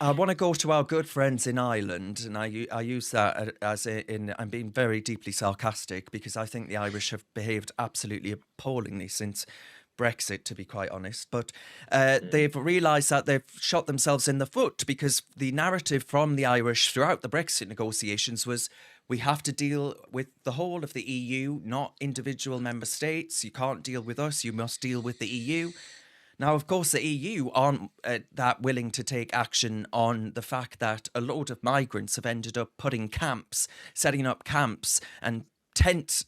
I want to go to our good friends in Ireland, and I use that as in I'm being very deeply sarcastic because I think the Irish have behaved absolutely appallingly since Brexit, to be quite honest. But Mm. they've realised that they've shot themselves in the foot because the narrative from the Irish throughout the Brexit negotiations was we have to deal with the whole of the EU, not individual member states. You can't deal with us, you must deal with the EU. Now, of course, the EU aren't that willing to take action on the fact that a load of migrants have ended up putting camps, setting up camps and tent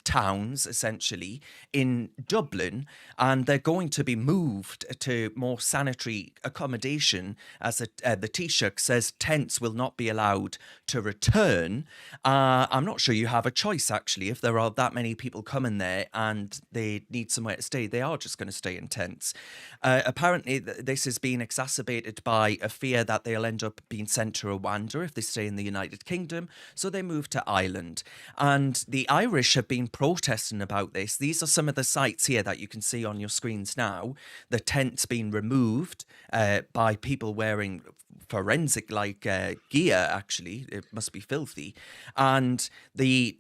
towns essentially in Dublin, and they're going to be moved to more sanitary accommodation. As the Taoiseach says, tents will not be allowed to return. I'm not sure you have a choice actually. If there are that many people coming there and they need somewhere to stay, they are just going to stay in tents. Apparently, this has been exacerbated by a fear that they'll end up being sent to Rwanda if they stay in the United Kingdom. So they move to Ireland. And the Irish have been protesting about this. These are some of the sites here that you can see on your screens now. The tents being removed by people wearing forensic like gear. Actually, it must be filthy, and the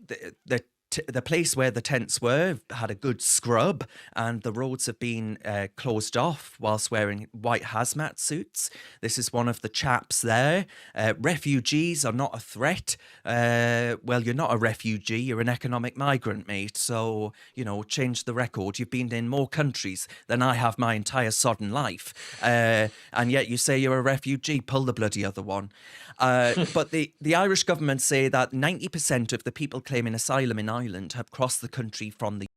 place where the tents were had a good scrub, and the roads have been closed off whilst wearing white hazmat suits. This is one of the chaps there. Refugees are not a threat. Well, you're not a refugee, you're an economic migrant, mate. So, change the record. You've been in more countries than I have my entire sodden life. And yet you say you're a refugee. Pull the bloody other one. But the Irish government say that 90% of the people claiming asylum in Ireland have crossed the country from the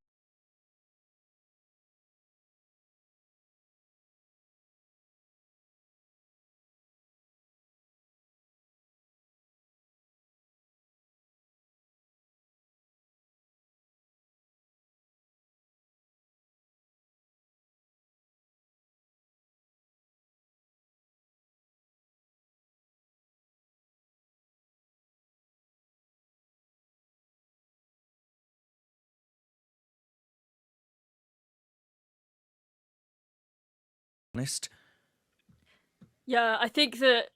honest. Yeah, I think that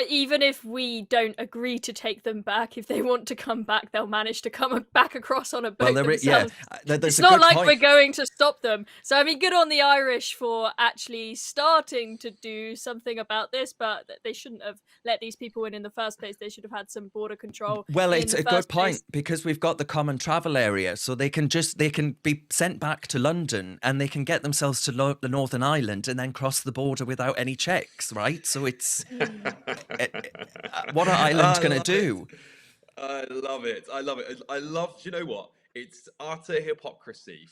even if we don't agree to take them back, if they want to come back, they'll manage to come back across on a Well, boat yeah, themselves. there's It's a not good like point. we're going to stop them. So, I mean, good on the Irish for actually starting to do something about this, but they shouldn't have let these people in the first place. They should have had some border control Well, in it's the a good first point place. because we've got the common travel area, so they can be sent back to London and they can get themselves to the Northern Ireland and then cross the border without any checks, right? So it's what are Ireland I going to love it. do? I love it. I love it. I love. Do you know what? It's utter hypocrisy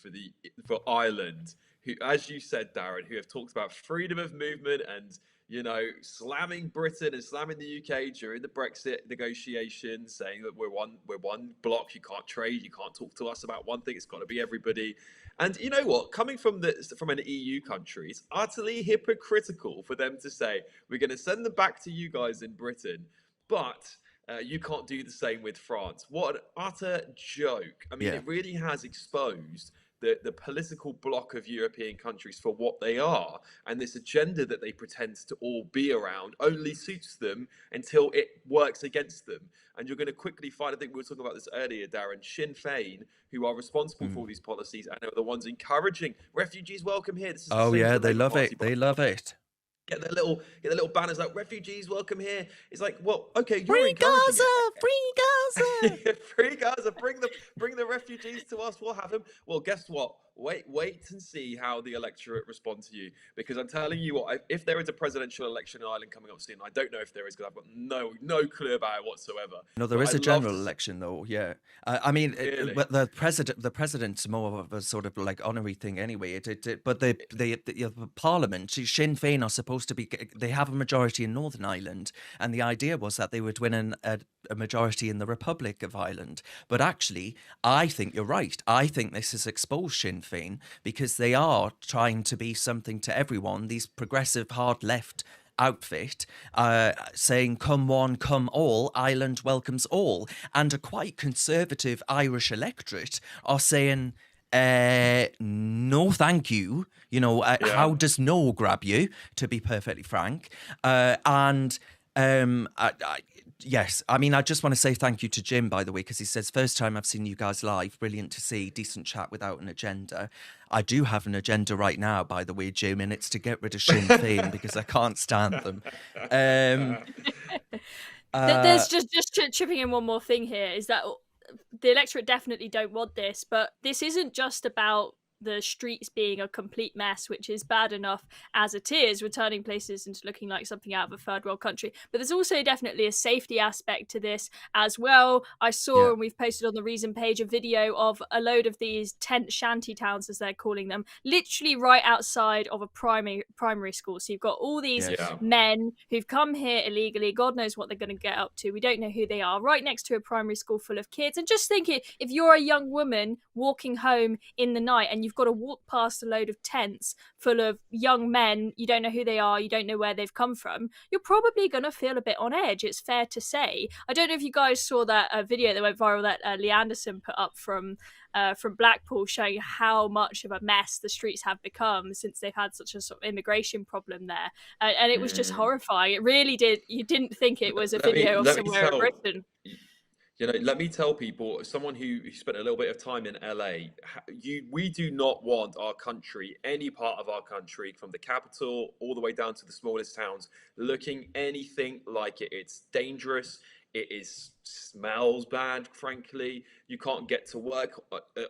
for Ireland, who, as you said, Darren, who have talked about freedom of movement and slamming Britain and slamming the UK during the Brexit negotiations, saying that we're one block. You can't trade. You can't talk to us about one thing. It's got to be everybody. And you know what? Coming from an EU country, it's utterly hypocritical for them to say we're going to send them back to you guys in Britain, but you can't do the same with France. What an utter joke. I mean, Yeah. it really has exposed the political bloc of European countries for what they are. And this agenda that they pretend to all be around only suits them until it works against them. And you're going to quickly find, I think we were talking about this earlier, Darren, Sinn Féin, who are responsible for Mm. all these policies and are the ones encouraging refugees welcome here. This is the Oh same as yeah, the they Labour love Party, it. by They the way. love it. Get their little banners like refugees welcome here. It's like, well, okay, you're Free encouraging it. Gaza, free Gaza. Free Gaza, bring the refugees to us. We'll have them. Well, guess what? Wait and see how the electorate respond to you. Because I'm telling you what, if there is a presidential election in Ireland coming up soon, I don't know if there is because I've got no clue about it whatsoever. No, there But is I'd a love general to election, though. Yeah, I mean, really. but the president's more of a sort of like honorary thing anyway. But the Parliament, Sinn Féin are supposed to be. They have a majority in Northern Ireland, and the idea was that they would win a majority in the Republic of Ireland. But actually, I think you're right. I think this has exposed Sinn Féin because they are trying to be something to everyone. These progressive hard left outfit saying come one come all, Ireland welcomes all, and a quite conservative Irish electorate are saying No, thank you. Yeah. How does no grab you, to be perfectly frank? And yes, I mean, I just want to say thank you to Jim, by the way, because he says, first time I've seen you guys live. Brilliant to see. Decent chat without an agenda. I do have an agenda right now, by the way, Jim, and it's to get rid of Sinn Féin because I can't stand them. There's just chipping in one more thing here, is that the electorate definitely don't want this, but this isn't just about the streets being a complete mess, which is bad enough as it is, returning places into looking like something out of a third world country. But there's also definitely a safety aspect to this as well. I saw, and we've posted on the Reason page, a video of a load of these tent shanty towns, as they're calling them, literally right outside of a primary school. So you've got all these men who've come here illegally. God knows what they're going to get up to. We don't know who they are. Right next to a primary school full of kids. And just think, if you're a young woman walking home in the night and you've got to walk past a load of tents full of young men, you don't know who they are, you don't know where they've come from, you're probably going to feel a bit on edge, it's fair to say. I don't know if you guys saw that video that went viral that Lee Anderson put up from Blackpool, showing how much of a mess the streets have become since they've had such a sort of immigration problem there, and it was just horrifying. It really did. You didn't think it was a video of somewhere in Britain. Let me tell people, someone who spent a little bit of time in LA, we do not want our country, any part of our country, from the capital all the way down to the smallest towns, looking anything like it. It's dangerous. It smells bad, frankly. You can't get to work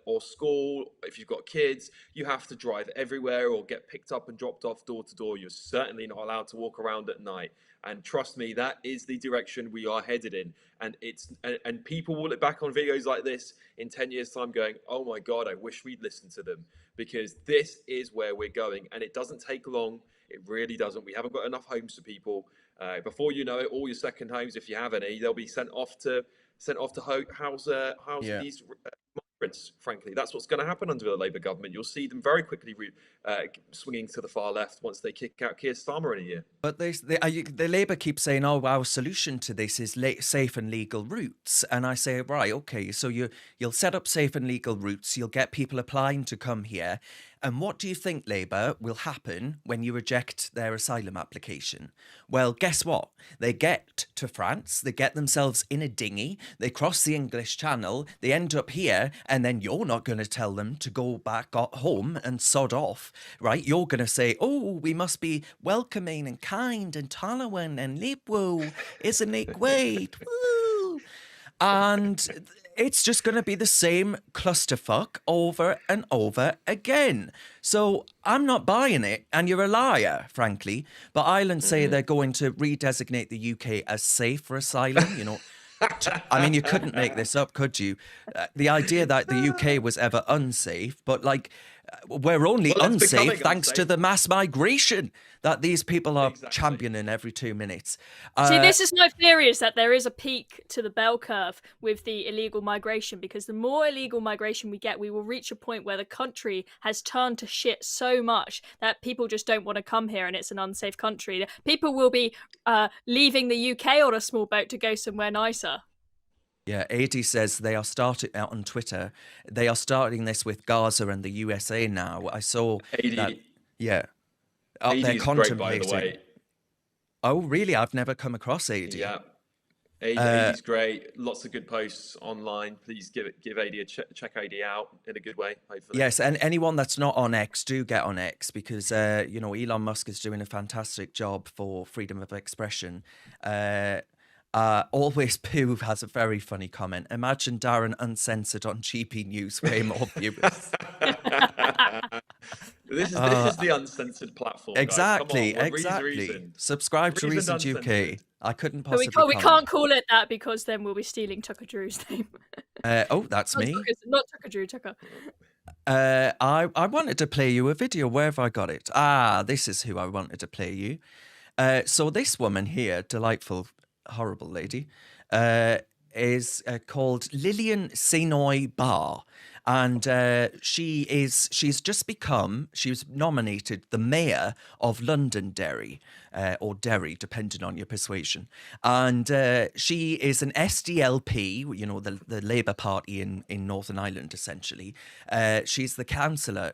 or school. If you've got kids, you have to drive everywhere or get picked up and dropped off door to door. You're certainly not allowed to walk around at night. And trust me, that is the direction we are headed in. And people will look back on videos like this in 10 years' time going, oh my God, I wish we'd listened to them, because this is where we're going. And it doesn't take long. It really doesn't. We haven't got enough homes for people. Before you know it, all your second homes, if you have any, they'll be sent off to house these migrants. Frankly, that's what's going to happen under the Labour government. You'll see them very quickly swinging to the far left once they kick out Keir Starmer in a year. But the Labour keeps saying, "Oh, our solution to this is safe and legal routes," and I say, right, okay, so you'll set up safe and legal routes, you'll get people applying to come here. And what do you think, Labour, will happen when you reject their asylum application? Well, guess what? They get to France, they get themselves in a dinghy, they cross the English Channel, they end up here, and then you're not going to tell them to go back home and sod off, right? You're going to say, oh, we must be welcoming and kind and tolerant and liberal, isn't it great? Woo! And it's just going to be the same clusterfuck over and over again. So I'm not buying it, and you're a liar, frankly. But Ireland say they're going to redesignate the UK as safe for asylum, I mean, you couldn't make this up, could you? The idea that the UK was ever unsafe, but we're only unsafe thanks to the mass migration that these people are championing every 2 minutes. See, this is my theory, is that there is a peak to the bell curve with the illegal migration, because the more illegal migration we get, we will reach a point where the country has turned to shit so much that people just don't want to come here and it's an unsafe country. People will be leaving the UK on a small boat to go somewhere nicer. Yeah, AD says they are starting out on Twitter. They are starting this with Gaza and the USA now. I saw AD. that. Yeah. AD is great, by the way. Oh, really? I've never come across AD. Yeah. AD is great. Lots of good posts online. Please give AD check AD out in a good way, hopefully. Yes, and anyone that's not on X, do get on X, because Elon Musk is doing a fantastic job for freedom of expression. Always Pooh has a very funny comment. Imagine Darren uncensored on GP News, way more viewers. This is the uncensored platform. Exactly, guys. Come on, exactly. Subscribe to Reasoned UK. I couldn't But possibly. we can't call it that, because then we'll be stealing Tucker Drew's name. That's me. Not Tucker Drew, Tucker. I wanted to play you a video. Where have I got it? This is who I wanted to play you. So this woman here, delightful, horrible lady, is called Lillian Senoy Barr. and she's just become, she was nominated the mayor of Londonderry, or Derry, depending on your persuasion. And she is an SDLP, you know, the Labour Party in Northern Ireland, essentially. She's a councillor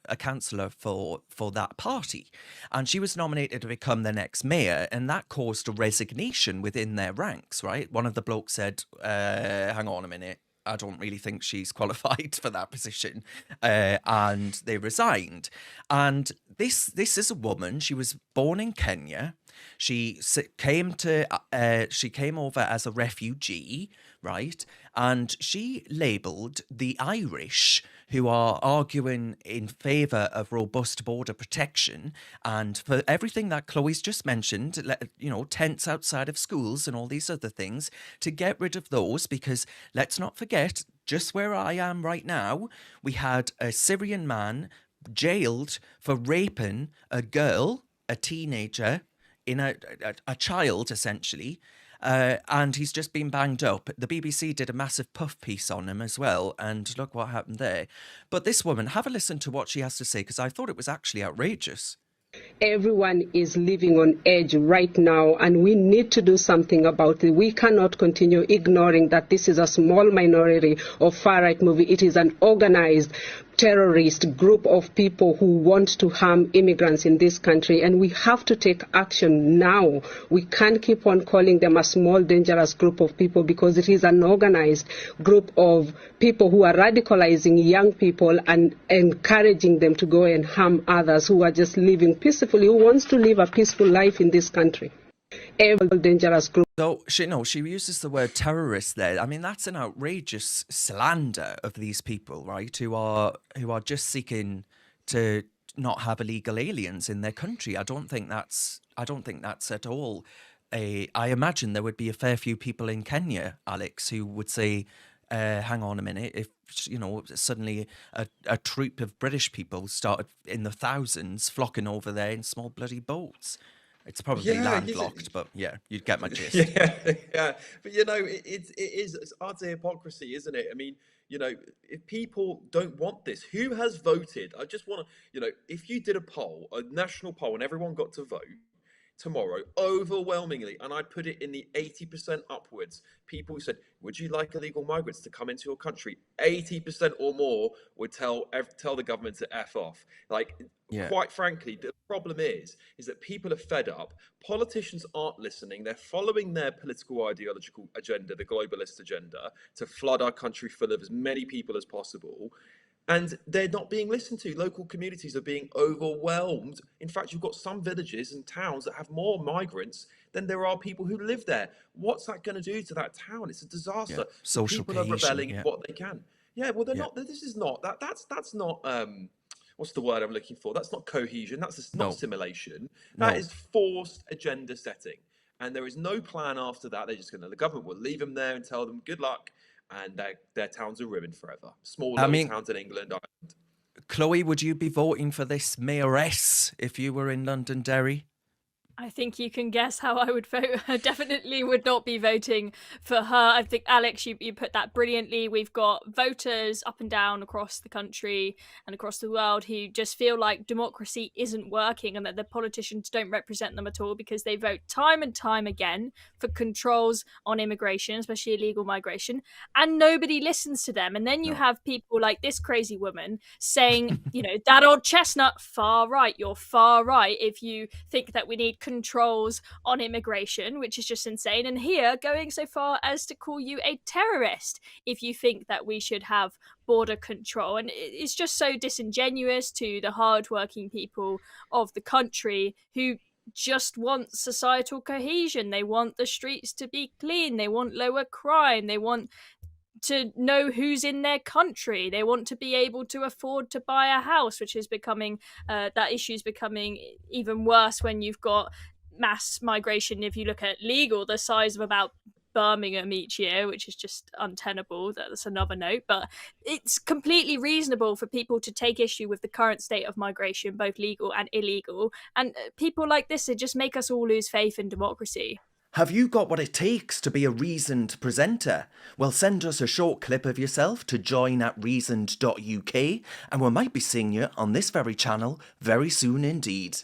for that party. And she was nominated to become the next mayor, and that caused a resignation within their ranks, right? One of the blokes said, hang on a minute, I don't really think she's qualified for that position, and they resigned. And this is a woman. She was born in Kenya. She came over as a refugee, right? And she labelled the Irish, who are arguing in favour of robust border protection and for everything that Chloe's just mentioned, you know, tents outside of schools and all these other things, to get rid of those, because let's not forget, just where I am right now, we had a Syrian man jailed for raping a girl, a teenager, in a child, essentially. And he's just been banged up. The BBC did a massive puff piece on him as well, and look what happened there. But this woman, have a listen to what she has to say, because I thought it was actually outrageous. Everyone is living on edge right now, and we need to do something about it. We cannot continue ignoring that this is a small minority of far-right movement. It is an organized terrorist group of people who want to harm immigrants in this country, and we have to take action now. We can't keep on calling them a small, dangerous group of people, because it is an organized group of people who are radicalizing young people and encouraging them to go and harm others who are just living peacefully, who wants to live a peaceful life in this country. Every dangerous group. So she uses the word terrorist there. I mean, that's an outrageous slander of these people, right? Who are just seeking to not have illegal aliens in their country. I don't think that's at all I imagine there would be a fair few people in Kenya, Alex, who would say, hang on a minute, if, you know, suddenly a troop of British people started in the thousands flocking over there in small bloody boats. It's probably landlocked, but yeah, you'd get my gist. Yeah. But you know, it's utter hypocrisy, isn't it? I mean, you know, if people don't want this, who has voted? I just want to, you know, if you did a national poll, and everyone got to vote tomorrow, overwhelmingly, and I put it in the 80% upwards, people who said, would you like illegal migrants to come into your country? 80% or more would tell the government to F off. Like, quite frankly, the problem is that people are fed up. Politicians aren't listening. They're following their political ideological agenda, the globalist agenda, to flood our country full of as many people as possible. And they're not being listened to. Local communities are being overwhelmed. In fact, you've got some villages and towns that have more migrants than there are people who live there. What's that going to do to that town? It's a disaster. Yeah. Social people are rebelling cohesion, what they can. Yeah, well, they're not. This is not that. That's not. What's the word I'm looking for? That's not cohesion. That's not assimilation. That is forced agenda setting. And there is no plan after that. They're just going to. The government will leave them there and tell them good luck. And their towns are ruined forever. Small little towns in England, Ireland. Chloe, would you be voting for this mayoress if you were in Londonderry? I think you can guess how I would vote. I definitely would not be voting for her. I think, Alex, you put that brilliantly. We've got voters up and down across the country and across the world who just feel like democracy isn't working and that the politicians don't represent them at all, because they vote time and time again for controls on immigration, especially illegal migration, and nobody listens to them. And then you have people like this crazy woman saying, you know, that old chestnut, far right, you're far right if you think that we need controls on immigration, which is just insane. And here going so far as to call you a terrorist if you think that we should have border control. And it's just so disingenuous to the hardworking people of the country who just want societal cohesion. They want the streets to be clean. They want lower crime. They want to know who's in their country. They want to be able to afford to buy a house, which is becoming that issue is becoming even worse when you've got mass migration. If you look at legal, the size of about Birmingham each year, which is just untenable. That's another note. But it's completely reasonable for people to take issue with the current state of migration, both legal and illegal. And people like this, it just make us all lose faith in democracy. Have you got what it takes to be a reasoned presenter? Well, send us a short clip of yourself to join@reasoned.uk and we might be seeing you on this very channel very soon indeed.